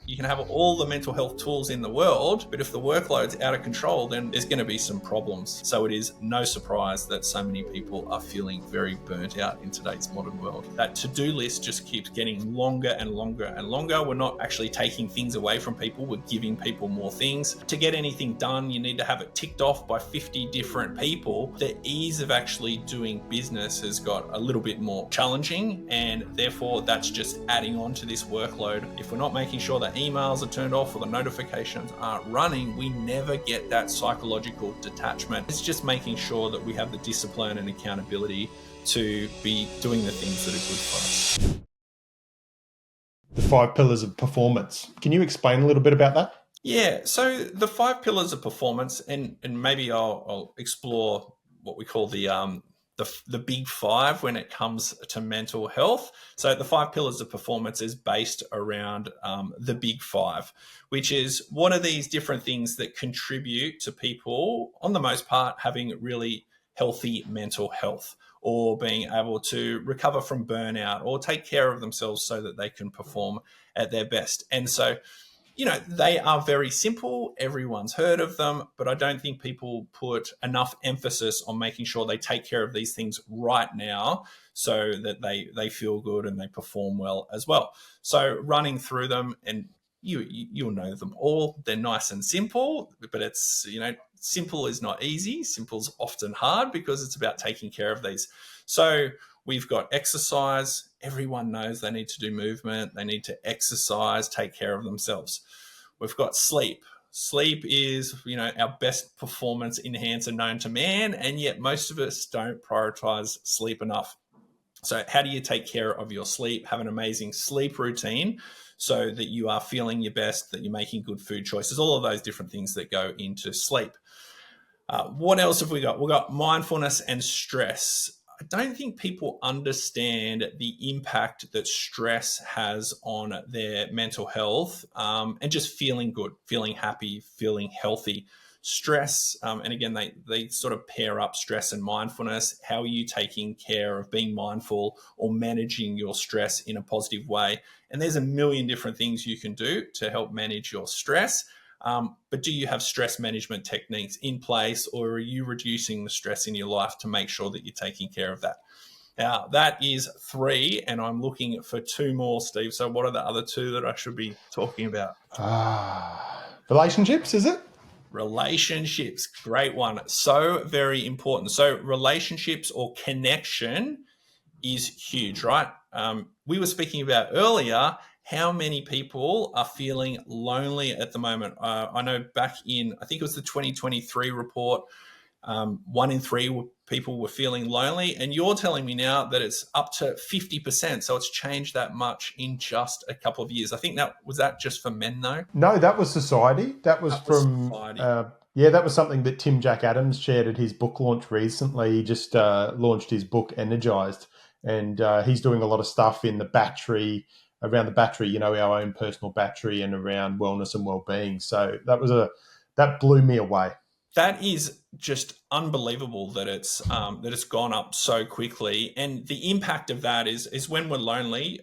You can have all the mental health tools in the world, but if the workload's out of control, then there's going to be some problems. So it is no surprise that so many people are feeling very burnt out in today's modern world. That to-do list just keeps getting longer and longer and longer. We're not actually taking things away from people. We're giving people more things. To get anything done, you need to have it ticked off by 50 different people. The ease of actually doing business has got a little bit more challenging, and therefore that's just adding on to this workload. If we're not making sure that emails are turned off or the notifications aren't running, we never get that psychological detachment. It's just making sure that we have the discipline and accountability to be doing the things that are good for us. The 5 pillars of performance. Can you explain a little bit about that? Yeah, so the 5 pillars of performance, and maybe I'll explore what we call the big 5 when it comes to mental health. So the 5 pillars of performance is based around the big 5, which is what are these different things that contribute to people, on the most part, having really healthy mental health, or being able to recover from burnout, or take care of themselves so that they can perform at their best. And so, they are very simple. Everyone's heard of them, but I don't think people put enough emphasis on making sure they take care of these things right now so that they feel good and they perform well as well. So running through them, and you'll know them all. They're nice and simple, but it's, simple is not easy. Simple's often hard because it's about taking care of these. So we've got exercise. Everyone knows they need to do movement. They need to exercise, take care of themselves. We've got sleep. Sleep is, our best performance enhancer known to man, and yet most of us don't prioritize sleep enough. So how do you take care of your sleep? Have an amazing sleep routine so that you are feeling your best, that you're making good food choices, all of those different things that go into sleep. What else have we got? We've got mindfulness and stress. I don't think people understand the impact that stress has on their mental health, and just feeling good, feeling happy, feeling healthy. Stress, and again, they sort of pair up stress and mindfulness. How are you taking care of being mindful or managing your stress in a positive way? And there's a million different things you can do to help manage your stress. But do you have stress management techniques in place, or are you reducing the stress in your life to make sure that you're taking care of that? Now, that is 3, and I'm looking for 2 more, Steve. So what are the other 2 that I should be talking about? Relationships, is it? Relationships, great one. So very important. So relationships or connection is huge, right? We were speaking about earlier how many people are feeling lonely at the moment. I know back in, I think it was the 2023 report, 1 in 3 people were feeling lonely, and you're telling me now that it's up to 50%. So it's changed that much in just a couple of years. I think that was just for men, though. No, that was society. That was from society. That was something that Tim Jack Adams shared at his book launch recently. He just launched his book Energized, and he's doing a lot of stuff in the battery, around the battery, our own personal battery, and around wellness and well-being. So that blew me away. That is just unbelievable that it's gone up so quickly, and the impact of that is when we're lonely.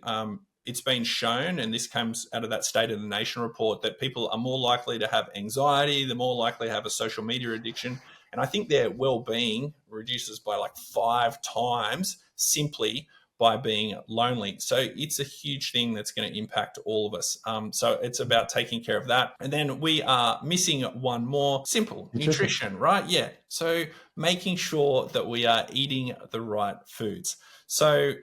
It's been shown, and this comes out of that State of the Nation report, that people are more likely to have anxiety, they're more likely to have a social media addiction, and I think their well-being reduces by like 5 times simply by being lonely. So it's a huge thing that's going to impact all of us. So it's about taking care of that. And then we are missing one more: simple nutrition, right? Yeah. So making sure that we are eating the right foods. So,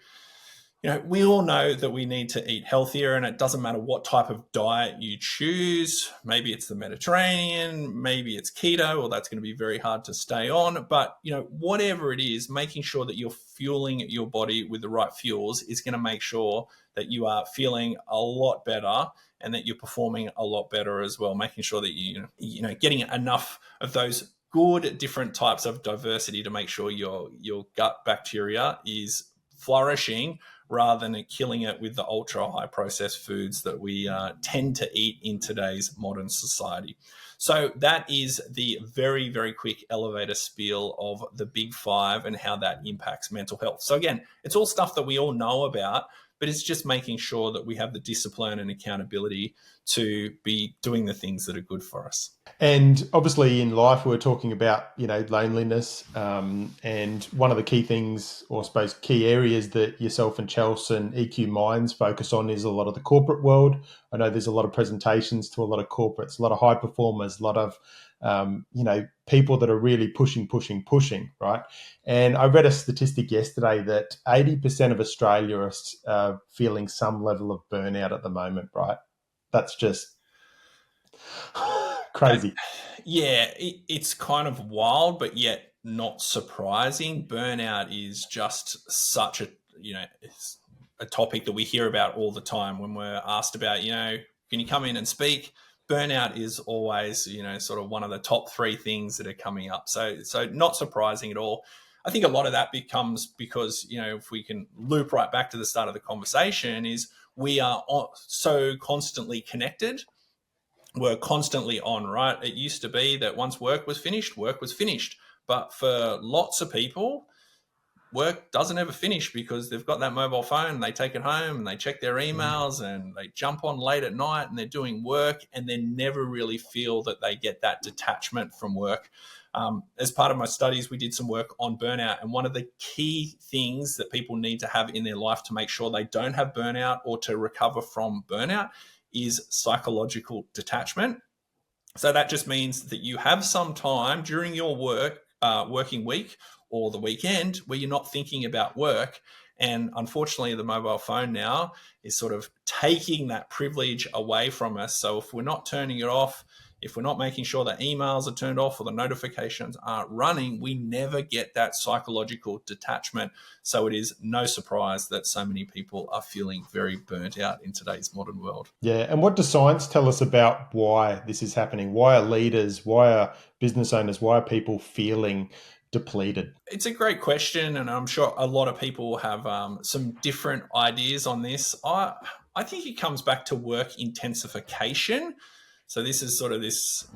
we all know that we need to eat healthier, and it doesn't matter what type of diet you choose. Maybe it's the Mediterranean, maybe it's keto, or that's going to be very hard to stay on. But, whatever it is, making sure that you're fueling your body with the right fuels is going to make sure that you are feeling a lot better and that you're performing a lot better as well. Making sure that you getting enough of those good different types of diversity to make sure your gut bacteria is flourishing, rather than killing it with the ultra high processed foods that we tend to eat in today's modern society. So that is the very, very quick elevator spiel of the big 5 and how that impacts mental health. So again, it's all stuff that we all know about, but it's just making sure that we have the discipline and accountability to be doing the things that are good for us. And obviously in life, we're talking about, loneliness. And one of the key things, or I suppose key areas that yourself and Chelsea and EQ Minds focus on is a lot of the corporate world. I know there's a lot of presentations to a lot of corporates, a lot of high performers, a lot of, people that are really pushing, right? And I read a statistic yesterday that 80% of Australia are feeling some level of burnout at the moment, right? That's just crazy. It's kind of wild, but yet not surprising. Burnout is just such it's a topic that we hear about all the time when we're asked about, can you come in and speak? Burnout is always, sort of one of the top three things that are coming up. So not surprising at all. I think a lot of that becomes because, if we can loop right back to the start of the conversation, is we are so constantly connected. We're constantly on, right? It used to be that once work was finished. But for lots of people, work doesn't ever finish because they've got that mobile phone, they take it home and they check their emails and they jump on late at night and they're doing work and they never really feel that they get that detachment from work. As part of my studies, we did some work on burnout, and one of the key things that people need to have in their life to make sure they don't have burnout or to recover from burnout is psychological detachment. So that just means that you have some time during your working week or the weekend where you're not thinking about work. And unfortunately, the mobile phone now is sort of taking that privilege away from us. So if we're not turning it off, if we're not making sure that emails are turned off or the notifications aren't running, we never get that psychological detachment. So it is no surprise that so many people are feeling very burnt out in today's modern world. Yeah. And what does science tell us about why this is happening? Why are leaders, why are business owners, why are people feeling depleted? It's a great question, and I'm sure a lot of people have some different ideas on this. I think it comes back to work intensification. So this is sort of this,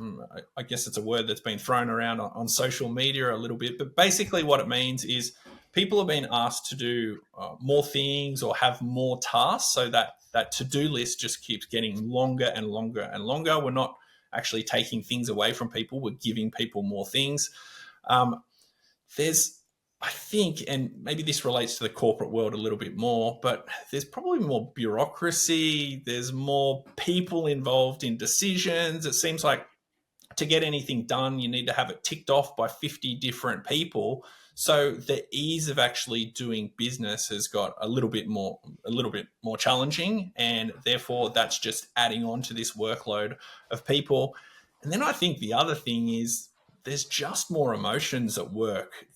I guess it's a word that's been thrown around on social media a little bit, but basically what it means is people are being asked to do more things or have more tasks, so that to-do list just keeps getting longer and longer and longer. We're not actually taking things away from people, we're giving people more things. I think, and maybe this relates to the corporate world a little bit more, but there's probably more bureaucracy. There's more people involved in decisions. It seems like to get anything done, you need to have it ticked off by 50 different people. So the ease of actually doing business has got a little bit more challenging, and therefore that's just adding on to this workload of people. And then I think the other thing is there's just more emotions at work.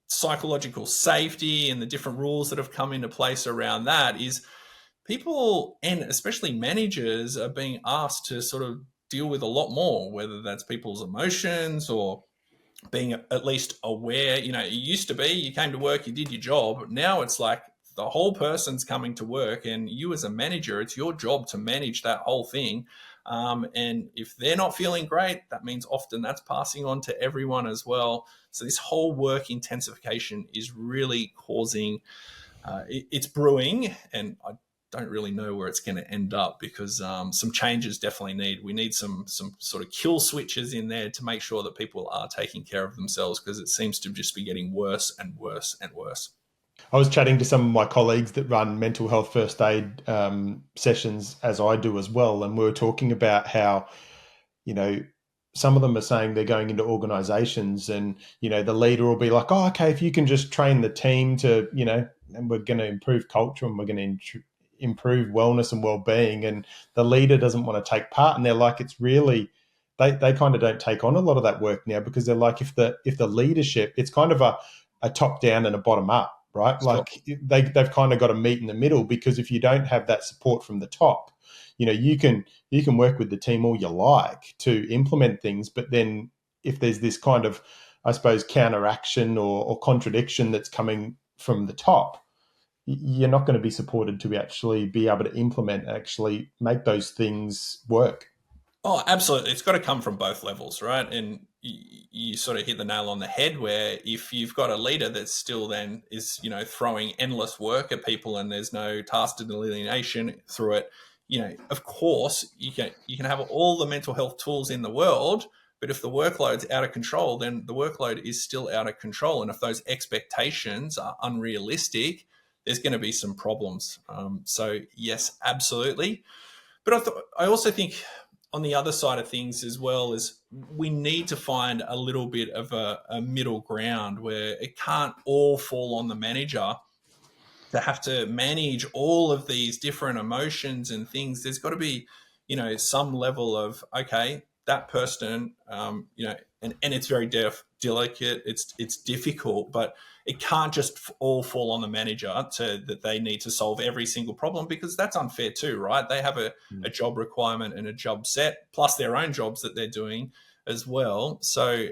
Psychological safety and the different rules that have come into place around that is people, and especially managers, are being asked to sort of deal with a lot more, whether that's people's emotions or being at least aware. It used to be you came to work, you did your job. Now it's like the whole person's coming to work, and you as a manager, it's your job to manage that whole thing. And if they're not feeling great, that means often that's passing on to everyone as well. So this whole work intensification is really causing, it's brewing, and I don't really know where it's going to end up, because some changes definitely we need some sort of kill switches in there to make sure that people are taking care of themselves, because it seems to just be getting worse and worse and worse. I was chatting to some of my colleagues that run mental health first aid sessions, as I do as well, and we were talking about how, some of them are saying they're going into organizations and, the leader will be like, oh, okay, if you can just train the team to, and we're going to improve culture and we're going to improve wellness and well-being, and the leader doesn't want to take part. And they're like, it's really, they kind of don't take on a lot of that work now, because they're like, if the leadership, it's kind of a top down and a bottom up, right? Sure. Like they've kind of got to meet in the middle, because if you don't have that support from the top, you can work with the team all you like to implement things, but then if there's this kind of, I suppose, counteraction or contradiction that's coming from the top, you're not going to be supported to actually be able to implement, actually make those things work. Oh, absolutely. It's got to come from both levels, right? And you sort of hit the nail on the head where if you've got a leader that still then is, throwing endless work at people and there's no task delineation through it, of course you can have all the mental health tools in the world, but if the workload's out of control, then the workload is still out of control. And if those expectations are unrealistic, there's going to be some problems. So yes, absolutely. But I also think on the other side of things as well is we need to find a little bit of a middle ground where it can't all fall on the manager to have to manage all of these different emotions and things. There's got to be, some level of, okay, that person, and it's very delicate. It's difficult, but it can't just all fall on the manager that they need to solve every single problem, because that's unfair too, right? They have a job requirement and a job set, plus their own jobs that they're doing as well. So,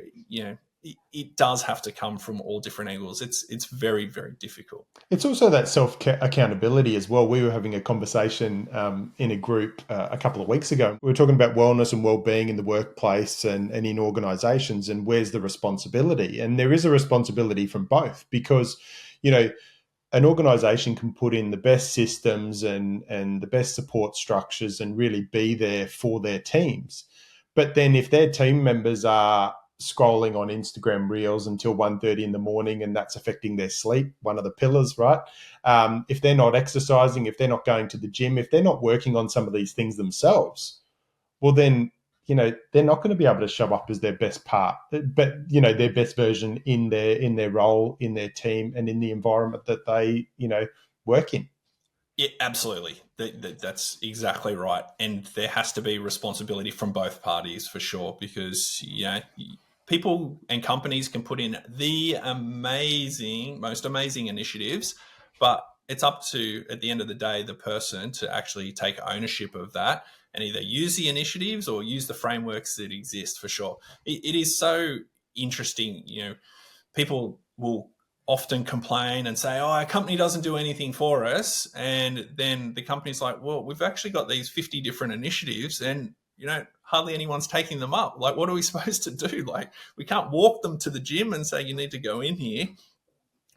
it does have to come from all different angles. It's very, very difficult. It's also that self accountability as well. We were having a conversation in a group a couple of weeks ago. We were talking about wellness and well-being in the workplace and in organizations, and where's the responsibility. And there is a responsibility from both, because, an organization can put in the best systems and the best support structures and really be there for their teams. But then if their team members are scrolling on Instagram Reels until 1:30 in the morning, and that's affecting their sleep, one of the pillars, right? If they're not exercising, if they're not going to the gym, if they're not working on some of these things themselves, well, then, they're not going to be able to show up as their best part, but, their best version in their role, in their team, and in the environment that they, work in. Yeah, absolutely. That's exactly right. And there has to be responsibility from both parties for sure, because, people and companies can put in the most amazing initiatives, but it's up to, at the end of the day, the person to actually take ownership of that and either use the initiatives or use the frameworks that exist for sure. It is so interesting. People will often complain and say, oh, our company doesn't do anything for us. And then the company's like, well, we've actually got these 50 different initiatives and, hardly anyone's taking them up. Like, what are we supposed to do? Like, we can't walk them to the gym and say, you need to go in here.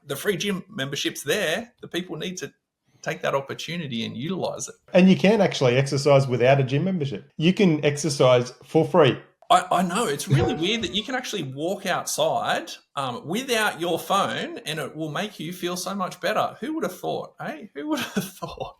The free gym membership's there. The people need to take that opportunity and utilize it. And you can actually exercise without a gym membership. You can exercise for free. I know, it's really weird that you can actually walk outside without your phone and it will make you feel so much better. Who would have thought, eh? Who would have thought?